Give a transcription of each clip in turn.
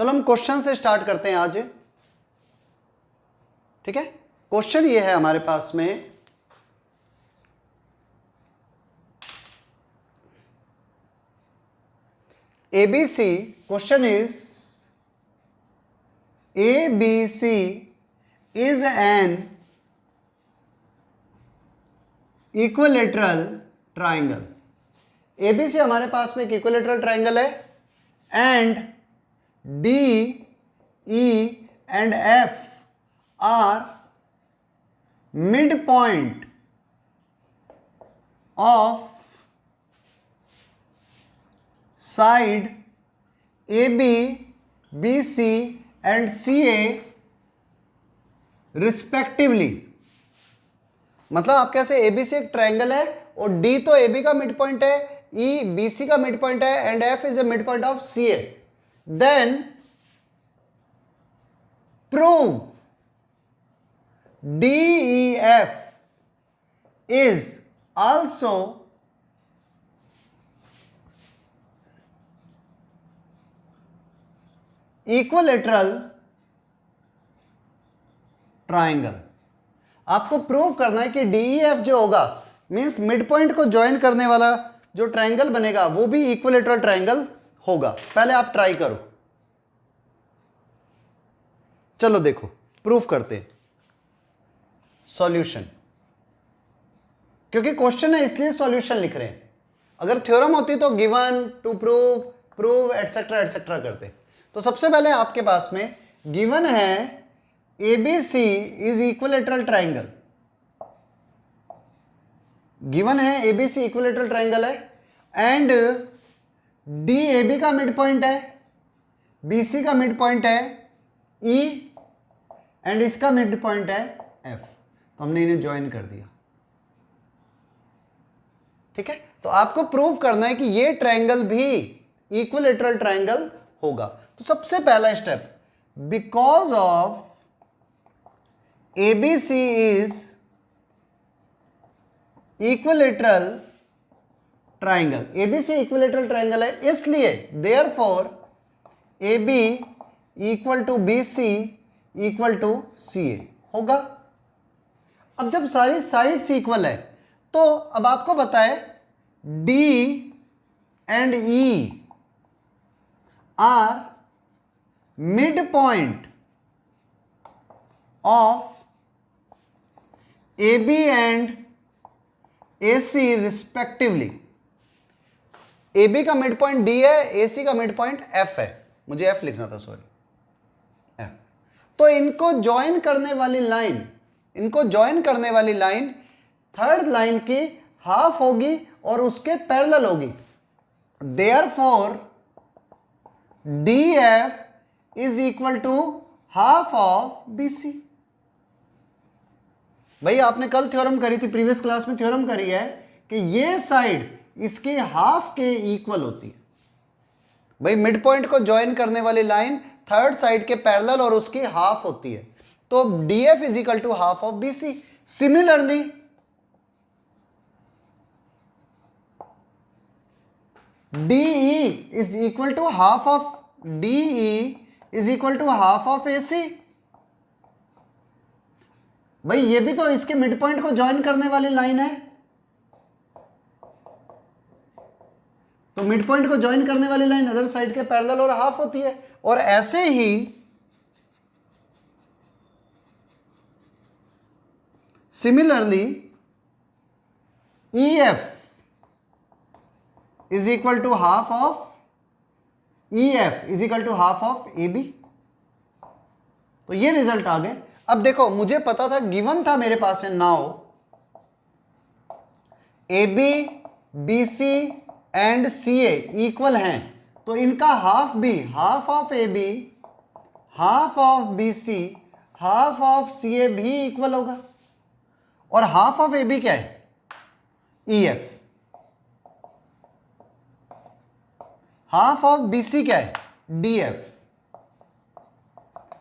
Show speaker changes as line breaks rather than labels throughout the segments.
चलो हम क्वेश्चन से स्टार्ट करते हैं आज। ठीक है, क्वेश्चन ये है हमारे पास में, ABC, question is ABC is an equilateral triangle। ABC हमारे पास में एक इक्विलेटरल ट्राइंगल है and D, E and F are midpoint of side AB, BC and CA respectively. मतलब आप कैसे, ABC एक ट्राइंगल है और D तो AB का मिड पॉइंट है, E BC का मिड पॉइंट है and F is a mid point of CA। Then prove DEF is also equilateral triangle. आपको प्रूव करना है कि DEF जो होगा मींस मिड पॉइंट को ज्वाइन करने वाला जो ट्राइंगल बनेगा वो भी इक्विलेटरल ट्राइंगल होगा। पहले आप ट्राई करो, चलो देखो प्रूफ करते हैं। सॉल्यूशन, क्योंकि क्वेश्चन है इसलिए सॉल्यूशन लिख रहे हैं। अगर थ्योरम होती तो given, to prove, prove etcetera etcetera करते। तो सबसे पहले आपके पास में गिवन है ABC is equilateral triangle. Given है ABC इक्विलेटरल ट्राइंगल है एंड DAB का मिड पॉइंट है, BC का मिड पॉइंट है E एंड इसका मिड पॉइंट है F। तो हमने इन्हें ज्वाइन कर दिया। ठीक है, तो आपको प्रूव करना है कि ये ट्राइंगल भी इक्विलेटरल ट्राइंगल होगा। तो सबसे पहला step, because of ABC is equilateral triangle. ABC equilateral triangle है इसलिए therefore AB equal to BC equal to CA होगा। अब जब सारी साइड्स इक्वल है तो अब आपको बताए D and E are mid point of AB and AC respectively. AB का मिड पॉइंट D है, AC का मिड पॉइंट F है। मुझे F लिखना था, सॉरी, F। तो इनको ज्वाइन करने वाली लाइन थर्ड लाइन की हाफ होगी और उसके पैरेलल होगी। Therefore DF is equal to half of BC। भाई आपने कल थ्योरम करी थी, प्रीवियस क्लास में थ्योरम करी है कि ये साइड इसके हाफ के इक्वल होती है। भाई मिड पॉइंट को ज्वाइन करने वाली लाइन थर्ड साइड के पैरेलल और उसकी हाफ होती है। तो DF is equal to half of BC। Similarly DE is equal to half of DE is equal to half of AC। भाई ये भी तो इसके मिड पॉइंट को ज्वाइन करने वाली लाइन है, तो मिड पॉइंट को ज्वाइन करने वाली लाइन अदर साइड के पैरेलल और हाफ होती है। और ऐसे ही similarly EF is equal to half of EF is equal to half of AB। तो ये रिजल्ट आ गए। अब देखो मुझे पता था, गिवन था मेरे पास है, now AB, BC and CA equal हैं, तो इनका हाफ भी, half of AB, half of BC, half of CA भी इक्वल होगा। और हाफ ऑफ AB क्या है? EF। हाफ ऑफ BC क्या है? DF।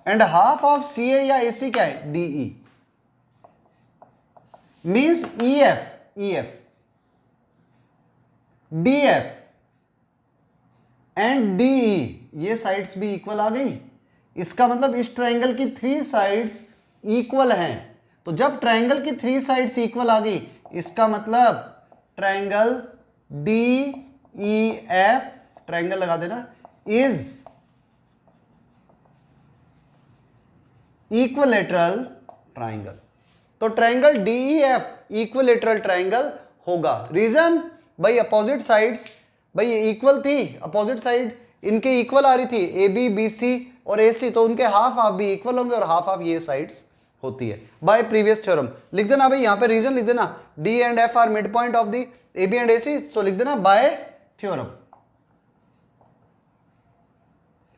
And half of CA या AC क्या है? DE। Means EF, DF and D, ये साइड्स भी इक्वल आ गई। इसका मतलब इस ट्रायंगल की 3 साइड्स इक्वल हैं। तो जब ट्रायंगल की 3 साइड्स इक्वल आ गई, इसका मतलब triangle D E F, triangle लगा देना, इज इक्विलेटरल ट्रायंगल। तो ट्रायंगल डीईएफ इक्विलेटरल ट्रायंगल होगा। रीजन, भाई अपोजिट साइड्स, भाई ये इक्वल थी, अपोजिट साइड इनके इक्वल आ रही थी, ए बी बी सी और ए सी, तो उनके हाफ हाफ भी इक्वल होंगे और हाफ हाफ ये साइड्स होती है बाय प्रीवियस थ्योरम। लिख देना भाई यहां पे रीजन लिख देना, D and F are mid point of the A B and A C, so लिख देना बाय थ्योरम,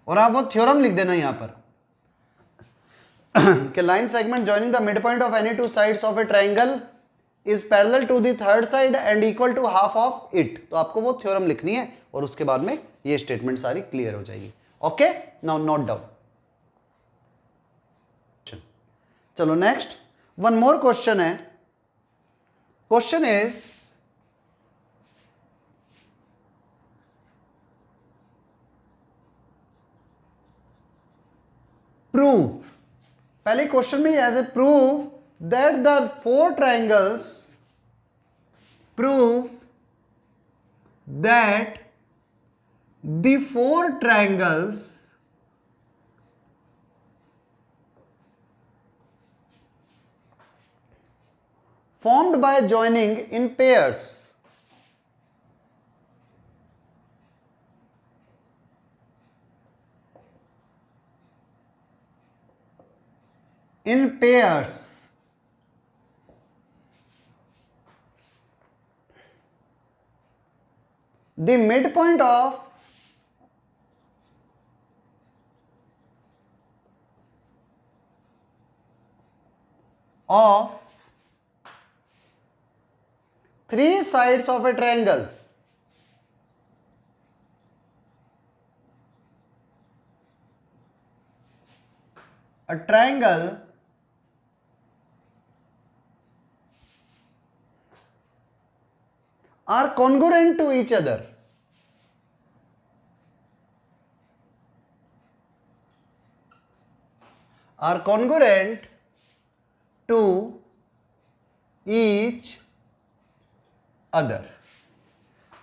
और आप वो थ्योरम लिख देना यहां पर कि line segment joining the mid point of any two sides of a triangle is parallel to the third side and equal to half of it. तो आपको वो थ्योरम लिखनी है और उसके बाद में ये स्टेटमेंट सारी क्लियर हो जाएगी। Okay, now note down. चलो नेक्स्ट, वन मोर क्वेश्चन है। क्वेश्चन इज प्रूव, पहले क्वेश्चन में as a prove that the 4 triangles, prove that the 4 triangles formed by joining in pairs the midpoint of three sides of a triangle are congruent to each other. Are congruent to each other.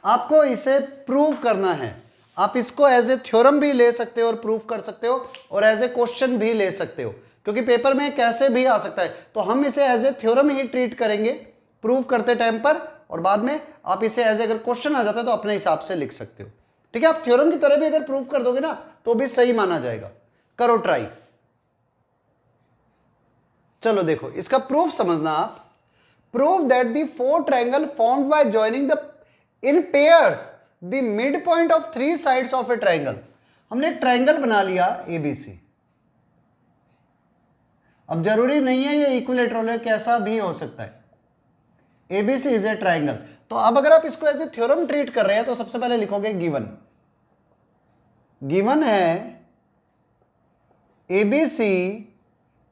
आपको इसे prove करना है। आप इसको as a theorem भी ले सकते हो और प्रूव कर सकते हो, और एज ए क्वेश्चन भी ले सकते हो, क्योंकि पेपर में कैसे भी आ सकता है। तो हम इसे एज ए थ्योरम ही ट्रीट करेंगे प्रूव करते टाइम पर, और बाद में आप इसे एज अगर क्वेश्चन आ जाता है तो अपने हिसाब से लिख सकते हो। ठीक है, आप थ्योरम की तरह भी अगर प्रूव कर दोगे ना तो भी सही माना जाएगा। करो ट्राई। चलो देखो इसका प्रूफ समझना आप। Prove that the 4 triangle formed by joining the in pairs the midpoint of 3 sides of a triangle। हमने एक ट्रायंगल बना लिया ABC। अब जरूरी नहीं है ये इक्विलेटरल है, कैसा भी हो सकता है। ABC is a triangle. तो अब अगर आप इसको एज ए थ्योरम ट्रीट कर रहे हैं तो सबसे पहले लिखोगे गिवन। गिवन है ABC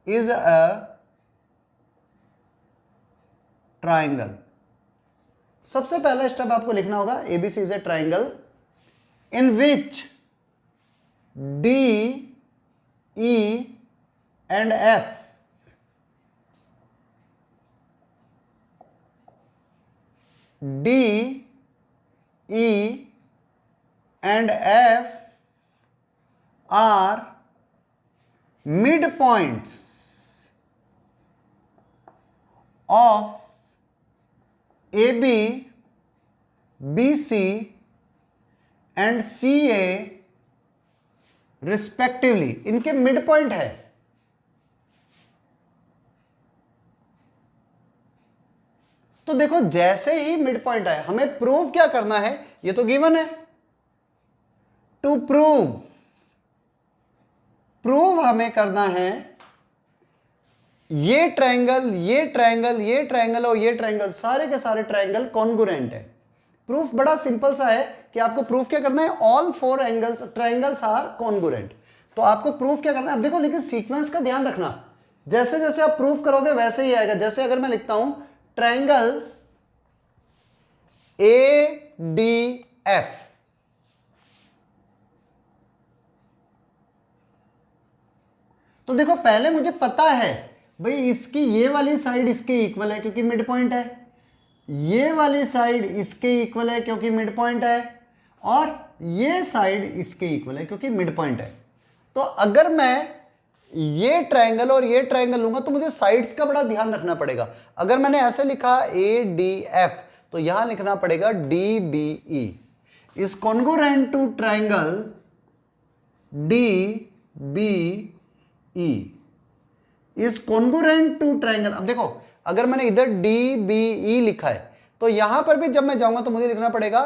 इज अ ट्रायंगल। सबसे पहला स्टेप आपको लिखना होगा ABC is a triangle in which D, E and F D, E and F are midpoints of AB, BC and CA respectively. इनके मिड पॉइंट है। तो देखो जैसे ही मिड पॉइंट है हमें प्रूव क्या करना है, ये तो गिवन है। टू प्रूव हमें करना है ये ट्रायंगल, ये ट्रायंगल, ये ट्रायंगल और ये ट्रायंगल, सारे के सारे ट्रायंगल कॉन्ग्रुएंट है। प्रूफ बड़ा सिंपल सा है कि आपको प्रूफ क्या करना है, all 4 angles triangles are congruent. तो आपको प्रूफ क्या करना है, अब देखो लेकिन सीक्वेंस का ध्यान रखना, जैसे जैसे आप प्रूफ करोगे वैसे ही आएगा। जैसे अगर मैं लिखता हूं ट्रायंगल ADF, तो देखो पहले मुझे पता है भाई इसकी ये वाली साइड इसके इक्वल है क्योंकि मिड पॉइंट है, ये वाली साइड इसके इक्वल है क्योंकि मिड पॉइंट है, और ये साइड इसके इक्वल है क्योंकि मिड पॉइंट है। तो अगर मैं ये ट्रायंगल और ये ट्रायंगल लूंगा तो मुझे साइड्स का बड़ा ध्यान रखना पड़ेगा। अगर मैंने ऐसे लिखा ADF तो यहां लिखना पड़ेगा DBE is congruent to triangle DBE is congruent to triangle. अब देखो अगर मैंने इधर DBE लिखा है तो यहां पर भी जब मैं जाऊंगा तो मुझे लिखना पड़ेगा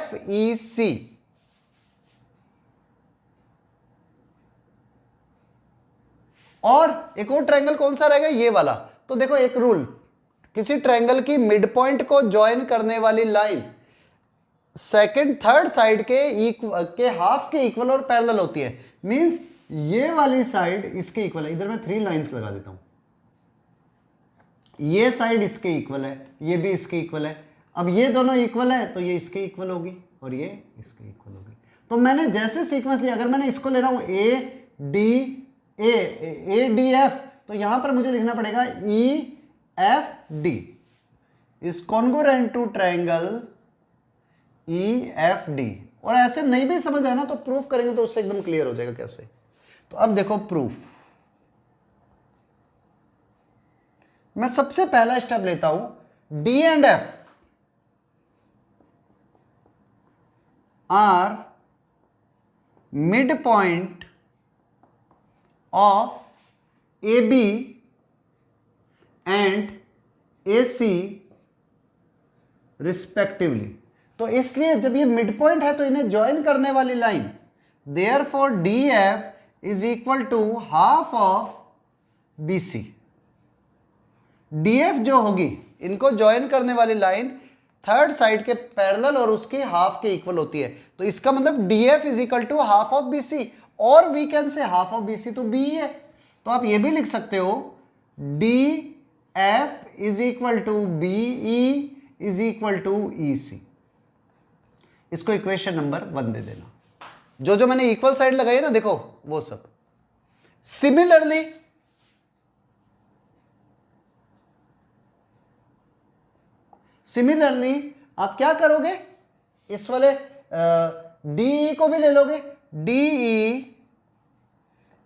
FEC। और एक और ट्रायंगल कौन सा रहेगा, ये वाला। तो देखो एक रूल, किसी ट्रायंगल की मिड पॉइंट को ज्वाइन करने वाली लाइन सेकंड थर्ड साइड के हाफ के इक्वल और पैरेलल होती है। मींस ये वाली साइड इसके इक्वल है। इधर मैं 3 लाइंस लगा देता हूं। ये साइड इसके इक्वल है, ये भी इसके इक्वल है। अब ये दोनों इक्वल है तो ये इसके इक्वल होगी और ये इसके इक्वल होगी। तो मैंने जैसे सीक्वेंस लिया, अगर मैंने इसको ले रहा हूं ADF तो यहां पर मुझे लिखना पड़ेगा EFD is congruent to triangle EFD। और ऐसे नहीं भी समझ आया ना तो प्रूफ करेंगे तो उससे एकदम क्लियर हो जाएगा कैसे। तो अब देखो प्रूफ, मैं सबसे पहला स्टेप लेता हूं D and F are mid point of AB and AC respectively. तो इसलिए जब ये मिड पॉइंट है तो इन्हें ज्वाइन करने वाली line therefore DF is equal to half of BC। DF जो होगी, इनको ज्वाइन करने वाली लाइन थर्ड साइड के पैरेलल और उसके हाफ के इक्वल होती है। तो इसका मतलब DF is equal to half of BC, और we can say half of BC तो B है। तो आप ये भी लिख सकते हो DF is equal to BE is equal to EC। इसको इक्वेशन नंबर 1 दे देना। जो जो मैंने इक्वल साइड लगाई है ना, देखो वो सब। सिमिलरली आप क्या करोगे, इस वाले DE को भी ले लोगे। DE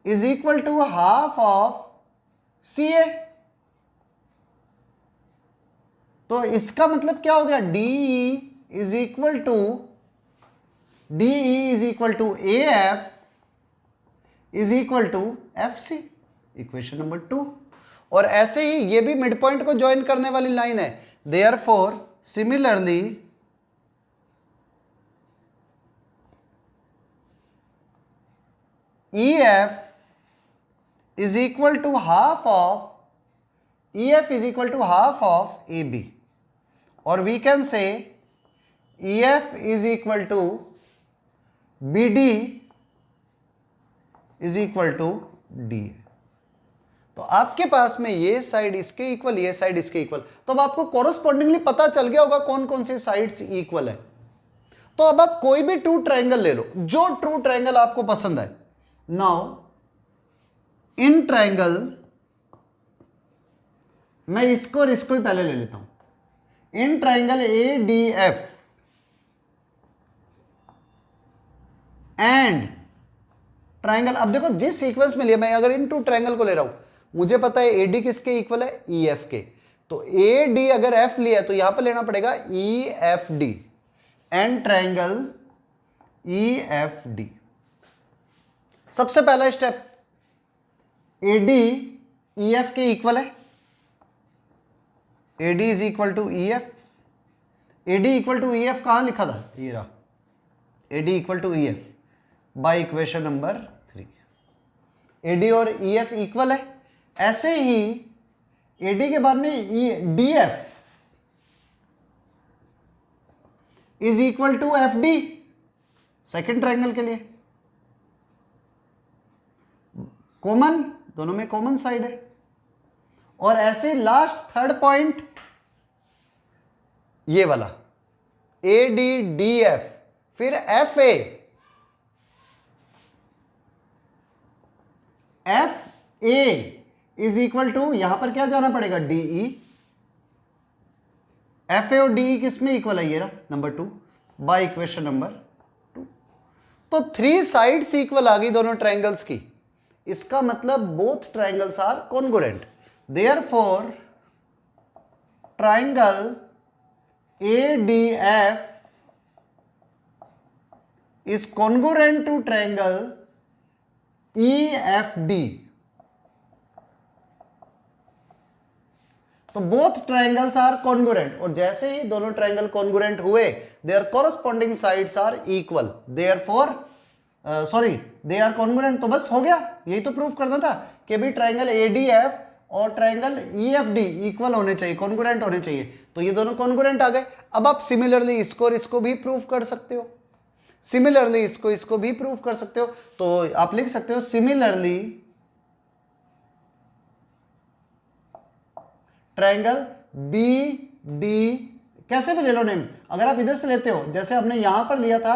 is equal to half of CA। तो इसका मतलब क्या हो गया, DE is equal to AF is equal to FC, equation number 2। और ऐसे ही ये भी मिड पॉइंट को ज्वाइन करने वाली लाइन है। Therefore similarly EF is equal to half of AB, or we can say EF is equal to BD is equal to DA। तो आपके पास में ये साइड इसके इक्वल, ये साइड इसके इक्वल। तो अब आपको कोरस्पॉन्डिंगली पता चल गया होगा कौन कौन सी साइड्स इक्वल है। तो अब आप कोई भी ट्रू ट्रायंगल ले लो, जो ट्रू ट्रायंगल आपको पसंद है। नाउ इन ट्रायंगल, मैं इसको और इसको ही पहले ले लेता हूं। In triangle ADF and triangle, अब देखो जिस सीक्वेंस में लिया, मैं अगर इन 2 ट्रायंगल को ले रहा हूं, मुझे पता है AD किसके इक्वल है, EF के। तो AD अगर F लिया तो यहां पर लेना पड़ेगा EFD एंड ट्रायंगल EFD। सबसे पहला स्टेप, AD EF के इक्वल है। AD is equal to EF। AD equal to EF कहां लिखा था, ये रहा, AD equal to EF by equation number 3। AD और EF इक्वल है। ऐसे ही AD के बाद में DF is equal to FD second triangle के लिए। कॉमन, दोनों में कॉमन साइड है। और ऐसे लास्ट थर्ड पॉइंट ये वाला ADDF, फिर FA F A is equal to, यहां पर क्या जाना पड़ेगा, डी ई। एफ ए और डी ई किस में इक्वल है, ये रहा नंबर 2 बाय इक्वेशन नंबर 2। तो 3 साइड्स इक्वल आ गई दोनों ट्रायंगल्स की। इसका मतलब both triangles are congruent, therefore triangle ADF is congruent to triangle EFD। तो बोथ ट्रायंगल्स आर कॉन्ग्रुएंट, और जैसे ही दोनों ट्रायंगल कॉन्ग्रुएंट हुए, their corresponding sides are equal, therefore they are congruent. तो बस हो गया, यही तो प्रूफ करना था कि भी ट्रायंगल ADF और ट्रायंगल EFD इक्वल होने चाहिए, कॉन्ग्रुएंट होने चाहिए। तो ये दोनों कॉन्ग्रुएंट आ गए। अब आप सिमिलरली इसको और इसको भी प्रूफ कर सकते हो, सिमिलरली इसको भी प्रूफ कर सकते हो। तो आप लिख सकते हो सिमिलरली ट्रायंगल BD, कैसे भी ले लो नेम, अगर आप इधर से लेते हो, जैसे आपने यहां पर लिया था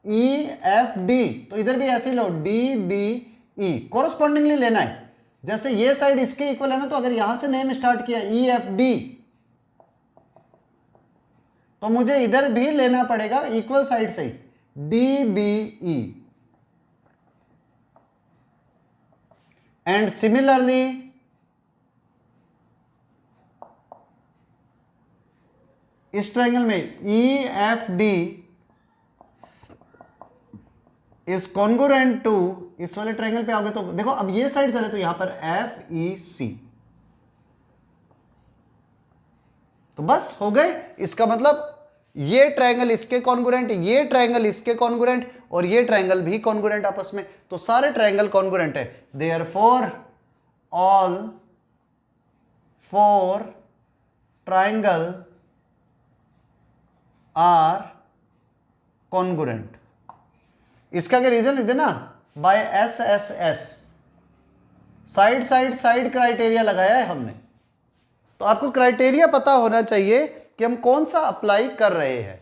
EFD, तो इधर भी ऐसे लो DBE, कोरस्पॉन्डिंगली लेना है। जैसे ये साइड इसके इक्वल है ना, तो अगर यहां से नेम स्टार्ट किया EFD, तो मुझे इधर भी लेना पड़ेगा इक्वल साइड से DBE। एंड सिमिलरली इस ट्रायंगल में EFD इज कॉन्ग्रुएंट टू, इस वाले ट्रायंगल पे आओगे तो देखो, अब ये साइड चले तो यहां पर FEC, तो बस हो गए। इसका मतलब ये ट्रायंगल इसके कॉन्ग्रुएंट, ये ट्रायंगल इसके कॉन्ग्रुएंट, और ये ट्रायंगल भी कॉन्ग्रुएंट आपस में, तो सारे ट्रायंगल कॉन्ग्रुएंट है। Therefore all 4 triangle are congruent. इसका क्या रीजन लिख देना, by SSS, side side side criteria लगाया है हमने। तो आपको क्राइटेरिया पता होना चाहिए कि हम कौन सा अप्लाई कर रहे हैं,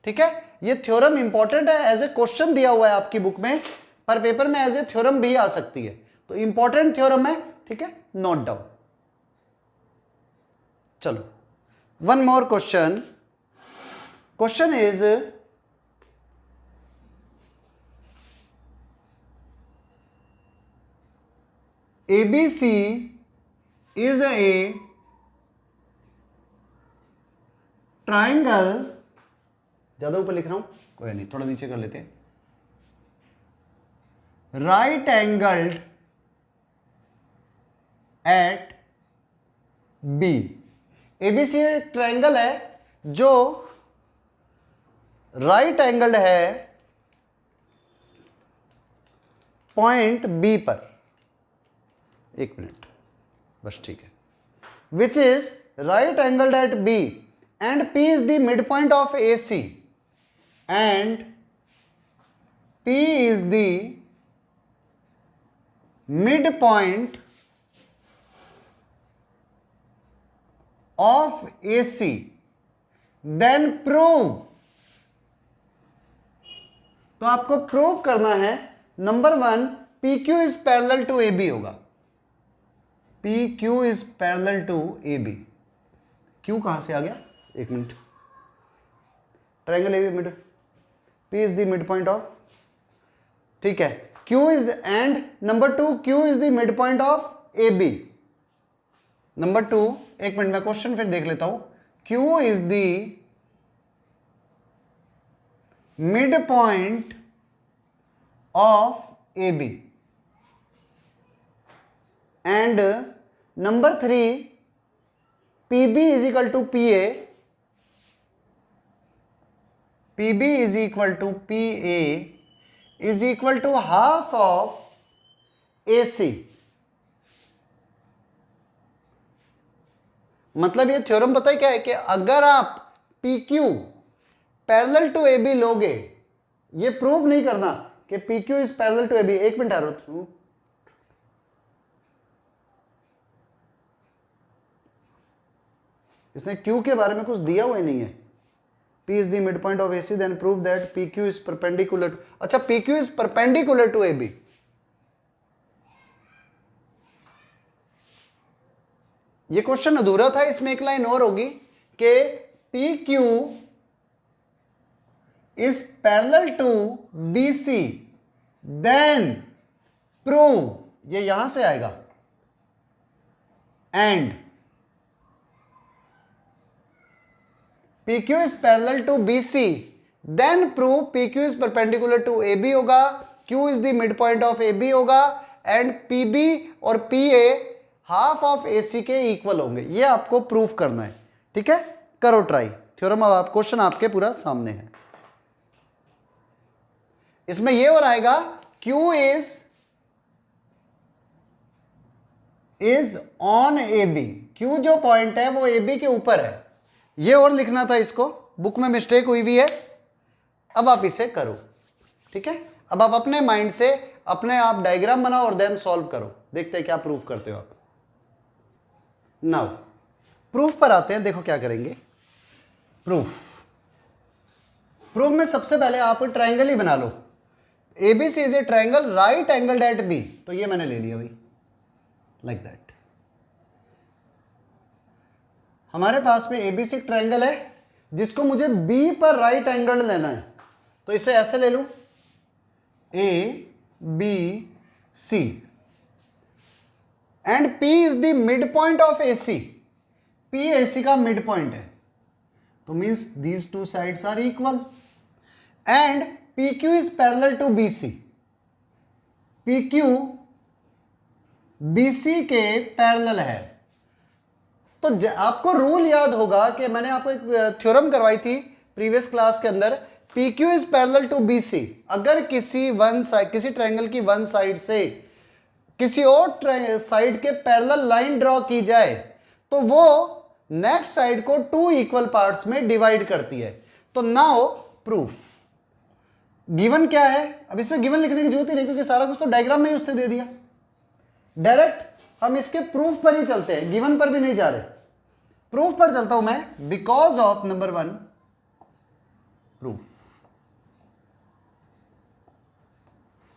ठीक है। ये थ्योरम इंपॉर्टेंट है, एज ए क्वेश्चन दिया हुआ है आपकी बुक में, पर पेपर में एज ए थ्योरम भी आ सकती है, तो इंपॉर्टेंट थ्योरम है, ठीक है, नोट डाउन। चलो one more question, question is ABC is a triangle, ज्यादा ऊपर लिख रहा हूं, कोई नहीं, थोड़ा नीचे कर लेते हैं, right angled eight B। ABC एक ट्राइंगल है जो राइट एंगल्ड है पॉइंट B पर, एक मिनट बस, ठीक है, which is right angled eight B and P is the midpoint of AC and P is the midpoint of AC, then prove। तो आपको प्रूव करना है, number 1 PQ is parallel to AB होगा, PQ is parallel to AB। Q कहां से आ गया, एक minute, triangle AB mid, P is the mid point of, ठीक है, Q is and number 2 Q is the mid point of AB। Number 2, एक minute मैं question फिर देख लेता हूं, Q is the mid point of AB and number 3 PB is equal to PA, PB is equal to PA is equal to half of AC। मतलब ये theorem पता है क्या है कि अगर आप PQ पैरेलल टू AB लोगे, ये प्रूव नहीं करना कि PQ is parallel to AB। एक मिनट ठहरो, इसने Q के बारे में कुछ दिया हुआ ही नहीं है। P is the midpoint of AC, then prove that PQ is perpendicular to, अच्छा PQ is perpendicular to AB। ये क्वेश्चन अधूरा था, इसमें एक लाइन और होगी कि P Q is parallel to B C then prove, ये यहां से आएगा, and P Q is parallel to B C then prove P Q is perpendicular to A B होगा, Q is the mid point of A B होगा, and P B और P A half of A C के equal होंगे। ये आपको proof करना है, ठीक है, करो ट्राई। थ्योरम अब आप क्वेश्चन आपके पूरा सामने है। इसमें ये और आएगा Q is on A B, Q जो पॉइंट है वो ए बी के ऊपर है। ये और लिखना था, इसको बुक में मिस्टेक हुई हुई है, अब आप इसे करो, ठीक है। अब आप अपने माइंड से अपने आप डायग्राम बनाओ और देन सॉल्व करो, देखते हैं क्या प्रूफ करते हो आप। नाउ प्रूफ पर आते हैं, देखो क्या करेंगे। प्रूफ में सबसे पहले आप ट्रायंगल ही बना लो। ABC is a triangle right angled at B, तो ये मैंने ले लिया भाई, लाइक दैट। हमारे पास में ABC ट्रायंगल है जिसको मुझे B पर राइट एंगल लेना है, तो इसे ऐसे ले लूं, ABC and P is the mid point of AC, P AC का मिड पॉइंट है, तो means these two sides are equal, and PQ is parallel to BC, PQ BC के पैरेलल है। तो आपको रूल याद होगा कि मैंने आपको एक थ्योरम करवाई थी प्रीवियस क्लास के अंदर, PQ is parallel to BC। अगर किसी ट्रायंगल की वन साइड से किसी और साइड के पैरेलल लाइन ड्रॉ की जाए तो वो नेक्स्ट साइड को टू इक्वल पार्ट्स में डिवाइड करती है। तो नाउ प्रूफ। गिवन क्या है, अब इसमें गिवन लिखने की जरूरत ही नहीं क्योंकि सारा कुछ तो डायग्राम में ही उसने दे दिया। डायरेक्ट हम इसके प्रूफ पर ही चलते हैं, गिवन पर भी नहीं जा रहे। प्रूफ पर चलता हूं मैं, बिकॉज ऑफ नंबर 1 प्रूफ।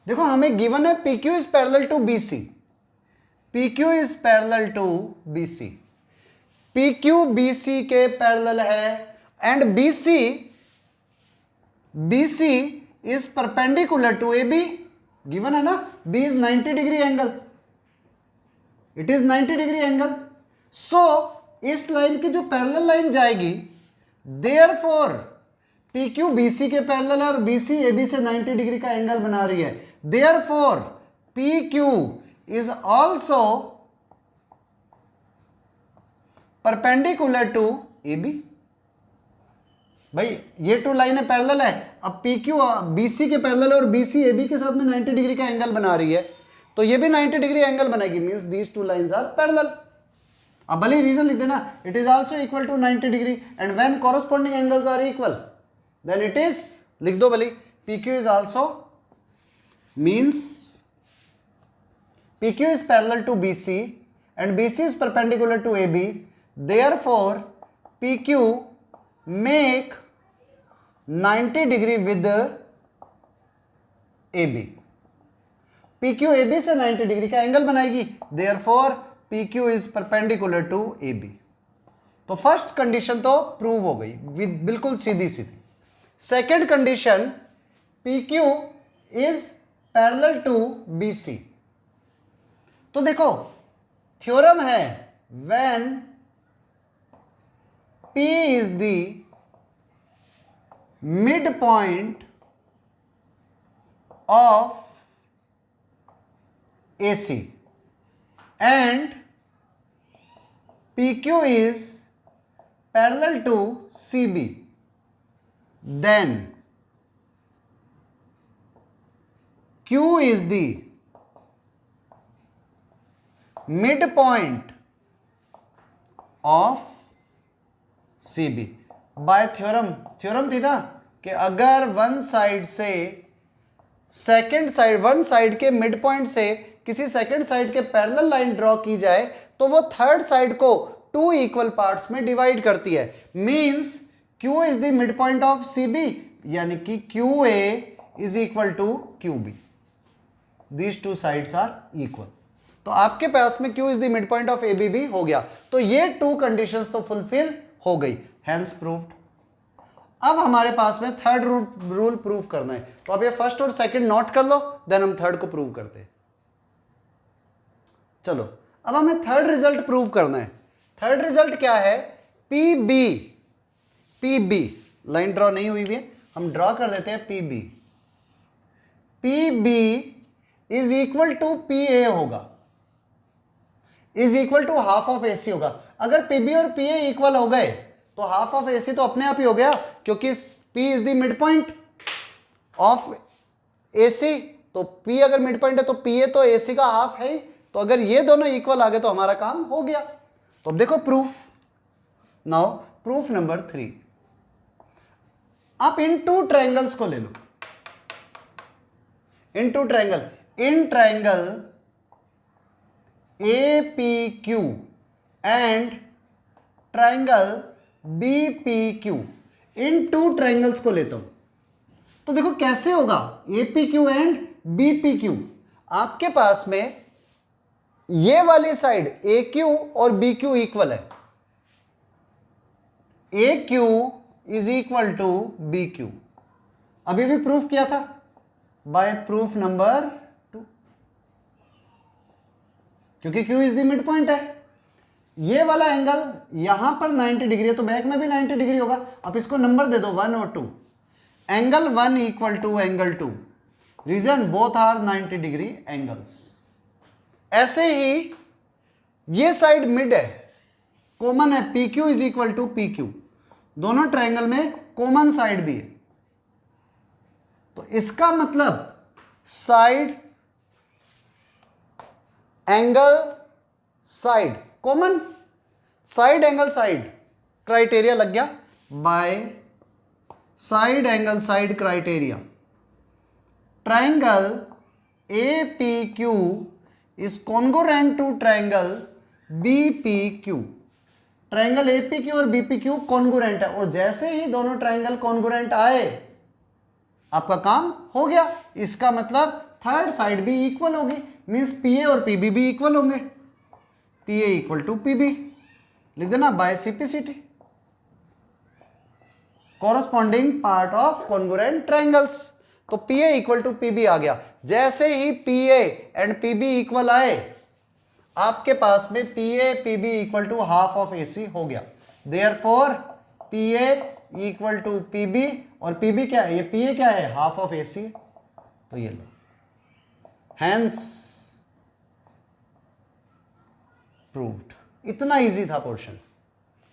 देखो हमें गिवन है PQ is parallel to BC, PQ is parallel to BC, PQ BC के पैरेलल है, and BC is perpendicular to AB, given है ना, B is 90 degree angle, it is 90 degree angle. So इस line की जो parallel line जाएगी, therefore PQ BC के parallel है और BC AB से 90 डिग्री का एंगल बना रही है, therefore PQ is also perpendicular to AB। भाई ये टू लाइनें पैरेलल है, अब PQ BC के पैरेलल और BC AB के साथ में 90 डिग्री का एंगल बना रही है, तो ये भी 90 डिग्री एंगल बनाएगी, means these two lines are parallel. अब भले रीजन लिख देना, it is also equal to 90 degree and when corresponding angles are equal then it is, लिख दो भले, PQ is also means PQ is parallel to BC and BC is perpendicular to AB, therefore PQ make 90 degree with AB। PQ AB से 90 degree का angle बनाएगी, therefore PQ is perpendicular to AB। तो first condition तो prove हो गई, बिल्कुल सीधी सीधी। Second condition, PQ is parallel to BC। तो देखो थ्योरम है, when P is the midpoint of AC and PQ is parallel to CB, then Q is the midpoint of CB। By theorem थी ना कि अगर वन साइड से second side, one side के mid point से किसी second side के parallel line draw की जाए तो वो थर्ड साइड को टू इक्वल पार्ट्स में डिवाइड करती है, मींस Q is the mid point of CB, यानी कि QA is equal to QB, these two sides are equal. तो आपके पास में Q is the mid point of AB भी हो गया। तो ये 2 कंडीशंस तो फुलफिल हो गई, हेंस प्रूव्ड। अब हमारे पास में थर्ड रूल प्रूव करना है, तो अब ये फर्स्ट और सेकंड नोट कर लो, देन हम थर्ड को प्रूव करते हैं। चलो अब हमें थर्ड रिजल्ट प्रूव करना है। थर्ड रिजल्ट क्या है? PB लाइन ड्रॉ नहीं हुई है, हम ड्रॉ कर देते हैं PB is equal to PA होगा, is equal to half of AC होगा। अगर PB और PA इक्वल हो गए तो हाफ ऑफ AC तो अपने आप ही हो गया, क्योंकि P is the mid point of AC। तो P अगर मिड पॉइंट है तो PA तो AC का हाफ है ही। तो अगर ये दोनों इक्वल आ गए तो हमारा काम हो गया। तो अब देखो प्रूफ। नाउ प्रूफ नंबर 3, आप इन 2 ट्रायंगल्स को ले लो, इन 2 triangle, in triangle APQ and triangle BPQ, in 2 triangles को लेता हूं। तो देखो कैसे होगा APQ एंड BPQ। आपके पास में ये वाली साइड AQ और BQ इक्वल है, AQ is equal to BQ। अभी भी प्रूफ किया था बाय प्रूफ नंबर 2, क्योंकि Q is the mid point है। ये वाला एंगल यहां पर 90 डिग्री है तो बैक में भी 90 डिग्री होगा। अब इसको नंबर दे दो 1 और 2। Angle 1 equal to angle 2, reason both are 90 degree angles. ऐसे ही ये साइड मिड है, कॉमन है, PQ is equal to PQ, दोनों ट्रायंगल में कॉमन साइड भी है। तो इसका मतलब side angle side common, side angle side criteria लग गया by side angle side criteria. Triangle APQ is congruent to triangle BPQ। Triangle APQ और BPQ कॉन्गोरेंट है, और जैसे ही दोनों ट्रायंगल कॉन्गोरेंट आए आपका काम हो गया। इसका मतलब थर्ड साइड भी इक्वल होगी, मींस PA और PB भी इक्वल होंगे, PA इक्वल टू PB लिख देना by CPCT, corresponding part of congruent triangles. तो PA इक्वल टू PB आ गया। जैसे ही PA एंड PB इक्वल आए आपके पास में PA PB equal to half of AC हो गया। Therefore PA equal to PB, और PB क्या है? ये PA क्या है? Half of AC। तो ये लो, हैंस प्रूव्ड। इतना इजी था पोर्शन,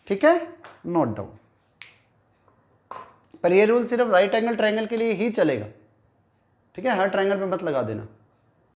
ठीक है, नोट डाउन। पर ये रूल सिर्फ राइट एंगल ट्रायंगल के लिए ही चलेगा, ठीक है, हर ट्रायंगल पे मत लगा देना।